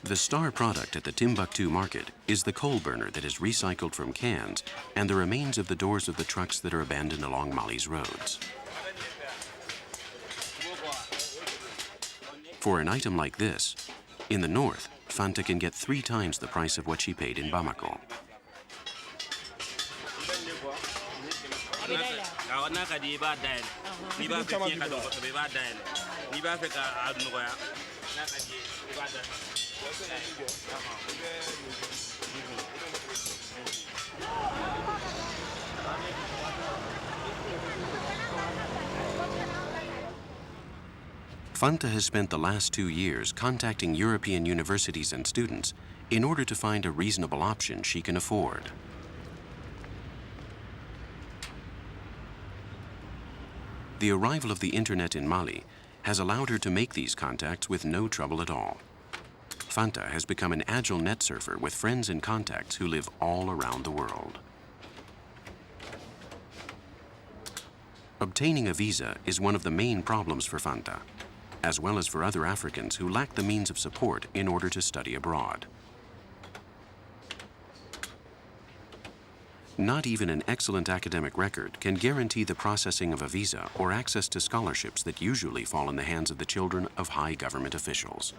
The star product at the Timbuktu market is the coal burner that is recycled from cans and the remains of the doors of the trucks that are abandoned along Mali's roads. For an item like this, in the north, Fanta can get 3 times the price of what she paid in Bamako. Fanta has spent the last 2 years contacting European universities and students in order to find a reasonable option she can afford. The arrival of the internet in Mali has allowed her to make these contacts with no trouble at all. Fanta has become an agile net surfer with friends and contacts who live all around the world. Obtaining a visa is one of the main problems for Fanta, as well as for other Africans who lack the means of support in order to study abroad. Not even an excellent academic record can guarantee the processing of a visa or access to scholarships that usually fall in the hands of the children of high government officials.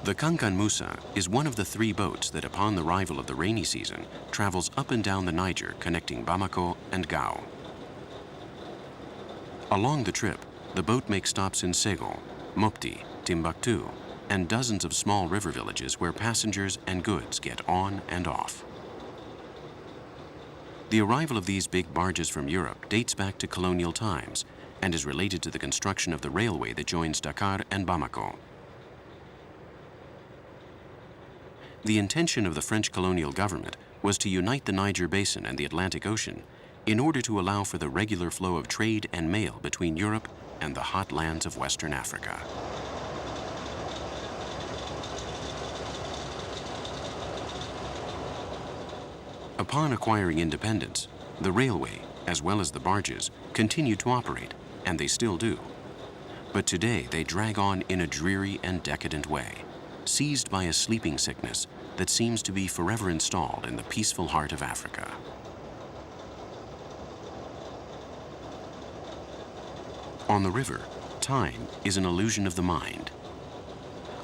The Kankan Musa is one of the 3 boats that, upon the arrival of the rainy season, travels up and down the Niger, connecting Bamako and Gao. Along the trip, the boat makes stops in Segou, Mopti, Timbuktu, and dozens of small river villages where passengers and goods get on and off. The arrival of these big barges from Europe dates back to colonial times and is related to the construction of the railway that joins Dakar and Bamako. The intention of the French colonial government was to unite the Niger Basin and the Atlantic Ocean in order to allow for the regular flow of trade and mail between Europe and the hot lands of Western Africa. Upon acquiring independence, the railway, as well as the barges, continued to operate, and they still do. But today they drag on in a dreary and decadent way, seized by a sleeping sickness that seems to be forever installed in the peaceful heart of Africa. On the river, time is an illusion of the mind.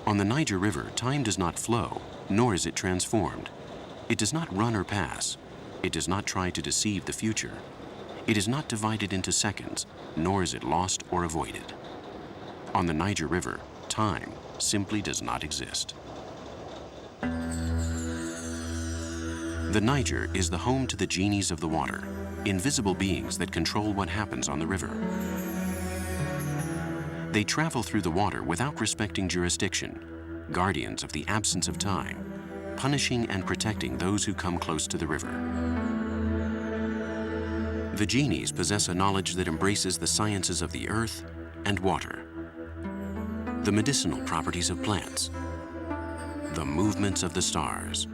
On the Niger River, time does not flow, nor is it transformed. It does not run or pass. It does not try to deceive the future. It is not divided into seconds, nor is it lost or avoided. On the Niger River, time simply does not exist. The Niger is the home to the genies of the water, invisible beings that control what happens on the river. They travel through the water without respecting jurisdiction, guardians of the absence of time, punishing and protecting those who come close to the river. The genies possess a knowledge that embraces the sciences of the earth and water, the medicinal properties of plants, the movements of the stars,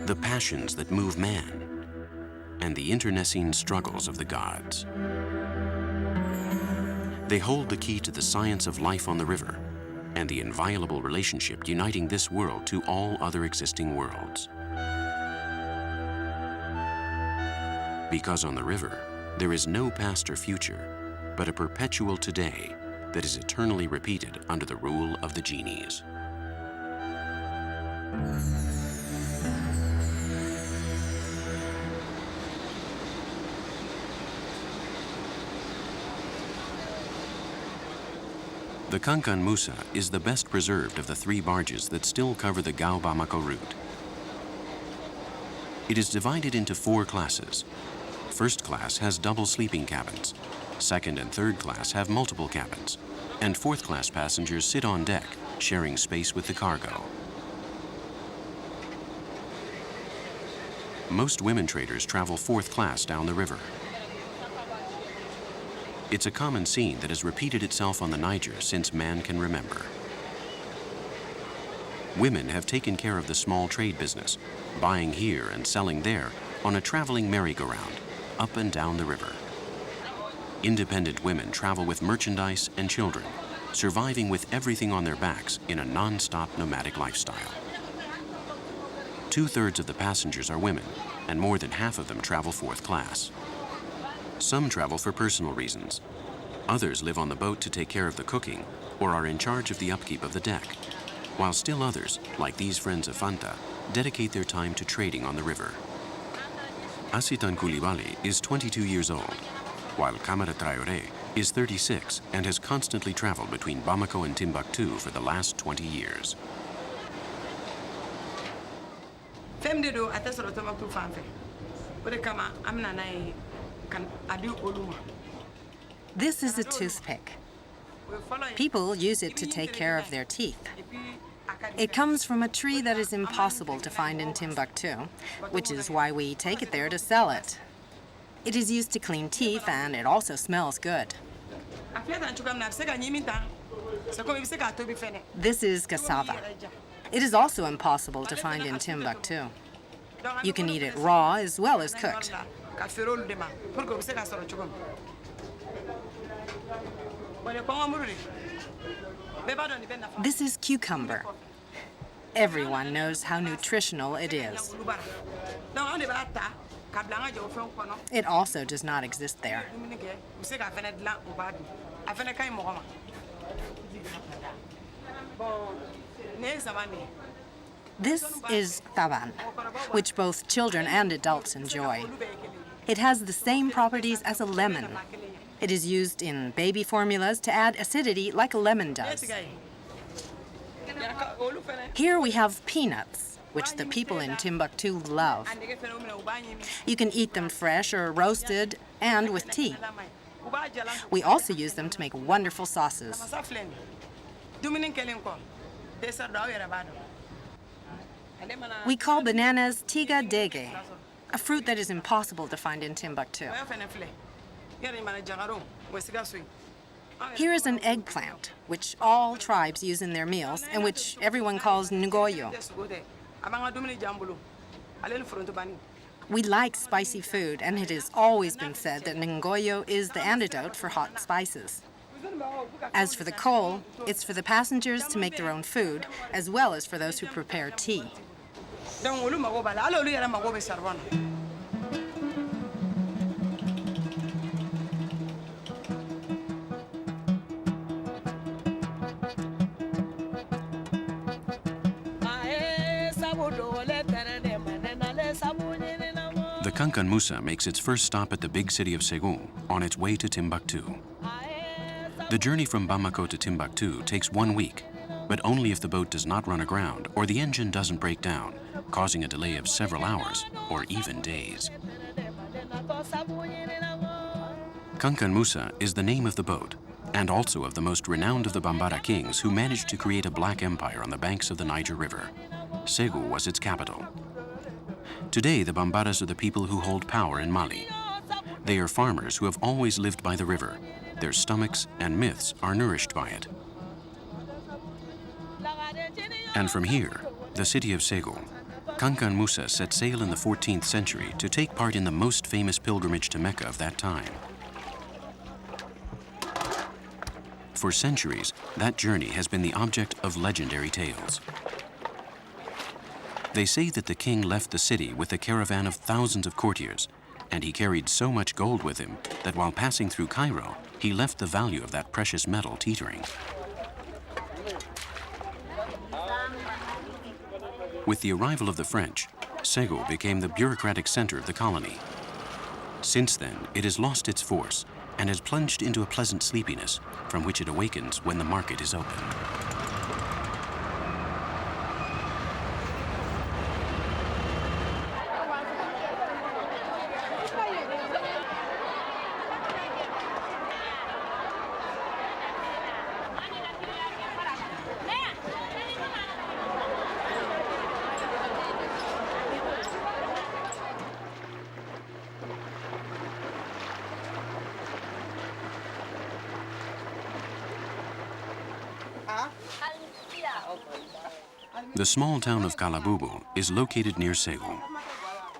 the passions that move man, and the internecine struggles of the gods. They hold the key to the science of life on the river and the inviolable relationship uniting this world to all other existing worlds. Because on the river, there is no past or future, but a perpetual today that is eternally repeated under the rule of the genies. The Kankan Musa is the best preserved of the 3 barges that still cover the Gao-Bamako route. It is divided into 4 classes. First class has double sleeping cabins. Second and third class have multiple cabins. And fourth class passengers sit on deck, sharing space with the cargo. Most women traders travel fourth class down the river. It's a common scene that has repeated itself on the Niger since man can remember. Women have taken care of the small trade business, buying here and selling there, on a traveling merry-go-round up and down the river. Independent women travel with merchandise and children, surviving with everything on their backs in a non-stop nomadic lifestyle. 2/3 of the passengers are women, and more than half of them travel fourth class. Some travel for personal reasons. Others live on the boat to take care of the cooking or are in charge of the upkeep of the deck, while still others, like these friends of Fanta, dedicate their time to trading on the river. Asitan Koulibaly is 22 years old, while Kamara Traoré is 36 and has constantly traveled between Bamako and Timbuktu for the last 20 years. This is a toothpick. People use it to take care of their teeth. It comes from a tree that is impossible to find in Timbuktu, which is why we take it there to sell it. It is used to clean teeth, and it also smells good. This is cassava. It is also impossible to find in Timbuktu. You can eat it raw as well as cooked. This is cucumber. Everyone knows how nutritional it is. It also does not exist there. This is taban, which both children and adults enjoy. It has the same properties as a lemon. It is used in baby formulas to add acidity like a lemon does. Here we have peanuts, which the people in Timbuktu love. You can eat them fresh or roasted and with tea. We also use them to make wonderful sauces. We call bananas tiga dege, a fruit that is impossible to find in Timbuktu. Here is an eggplant, which all tribes use in their meals and which everyone calls ngoyo. We like spicy food, and it has always been said that ngoyo is the antidote for hot spices. As for the coal, it's for the passengers to make their own food, as well as for those who prepare tea. The Kankan Musa makes its first stop at the big city of Segou on its way to Timbuktu. The journey from Bamako to Timbuktu takes 1 week, but only if the boat does not run aground or the engine doesn't break down, causing a delay of several hours or even days. Kankan Musa is the name of the boat and also of the most renowned of the Bambara kings who managed to create a black empire on the banks of the Niger River. Segou was its capital. Today, the Bambaras are the people who hold power in Mali. They are farmers who have always lived by the river. Their stomachs and myths are nourished by it. And from here, the city of Segou, Kankan Musa set sail in the 14th century to take part in the most famous pilgrimage to Mecca of that time. For centuries, that journey has been the object of legendary tales. They say that the king left the city with a caravan of thousands of courtiers, and he carried so much gold with him that while passing through Cairo, he left the value of that precious metal teetering. With the arrival of the French, Segou became the bureaucratic center of the colony. Since then, it has lost its force and has plunged into a pleasant sleepiness from which it awakens when the market is open. The small town of Kalabubu is located near Segou.